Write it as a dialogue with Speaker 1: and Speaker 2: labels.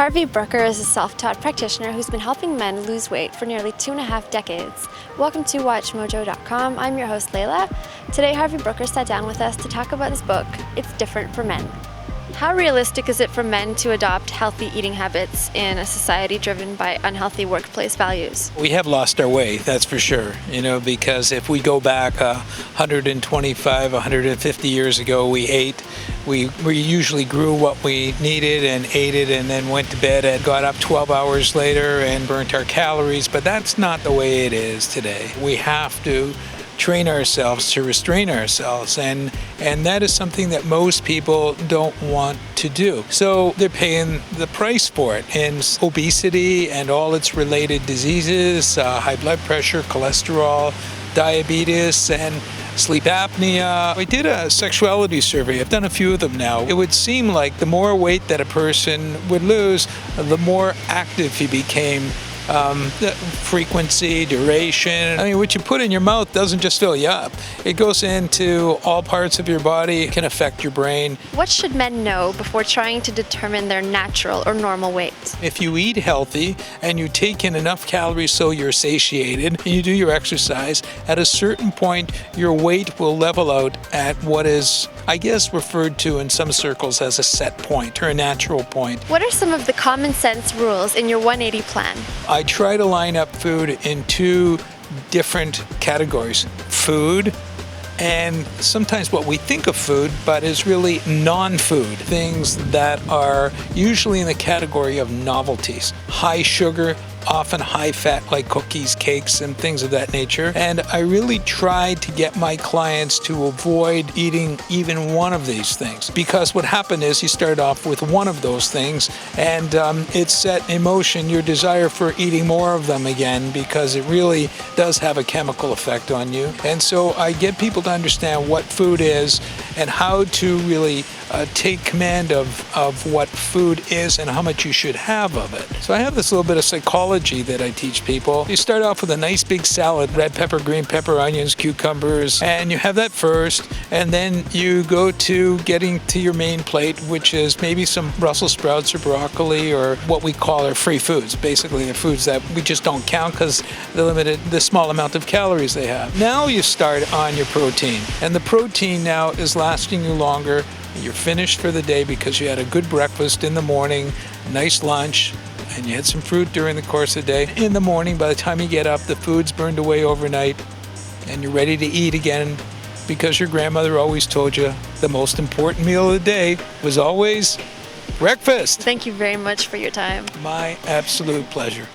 Speaker 1: Harvey Brooker is a self-taught practitioner who's been helping men lose weight for nearly 2.5 decades. Welcome to WatchMojo.com. I'm your host, Layla. Today, Harvey Brooker sat down with us to talk about his book, It's Different for Men. How realistic is it for men to adopt healthy eating habits in a society driven by unhealthy workplace values?
Speaker 2: We have lost our way, that's for sure, because if we go back 125, 150 years ago, we usually grew what we needed and ate it and then went to bed and got up 12 hours later and burnt our calories, but that's not the way it is today. We have to train ourselves to restrain ourselves, and that is something that most people don't want to do. So they're paying the price for it, and obesity and all its related diseases, high blood pressure, cholesterol, diabetes, and sleep apnea. I did a sexuality survey. I've done a few of them now. It would seem like the more weight that a person would lose, the more active he became. The frequency, duration. What you put in your mouth doesn't just fill you up. It goes into all parts of your body. It can affect your brain.
Speaker 1: What should men know before trying to determine their natural or normal weight?
Speaker 2: If you eat healthy and you take in enough calories so you're satiated and you do your exercise, at a certain point your weight will level out at what is, referred to in some circles as a set point or a natural point.
Speaker 1: What are some of the common sense rules in your 180 plan?
Speaker 2: I try to line up food in two different categories: food and sometimes what we think of food, but is really non-food. Things that are usually in the category of novelties. High sugar, often high fat, like cookies, cakes, and things of that nature. And I really try to get my clients to avoid eating even one of these things, because what happened is you start off with one of those things and it set in motion your desire for eating more of them again, because it really does have a chemical effect on you. And so I get people to understand what food is and how to really take command of what food is and how much you should have of it. So I have this little bit of psychology that I teach people. You start off with a nice big salad: red pepper, green pepper, onions, cucumbers, and you have that first, and then you go to getting to your main plate, which is maybe some Brussels sprouts or broccoli or what we call our free foods. Basically, they're foods that we just don't count because the small amount of calories they have. Now you start on your protein, and the protein now is lasting you longer. You're finished for the day because you had a good breakfast in the morning, nice lunch, and you had some fruit during the course of the day. In the morning, by the time you get up, the food's burned away overnight, and you're ready to eat again, because your grandmother always told you the most important meal of the day was always breakfast.
Speaker 1: Thank you very much for your time.
Speaker 2: My absolute pleasure.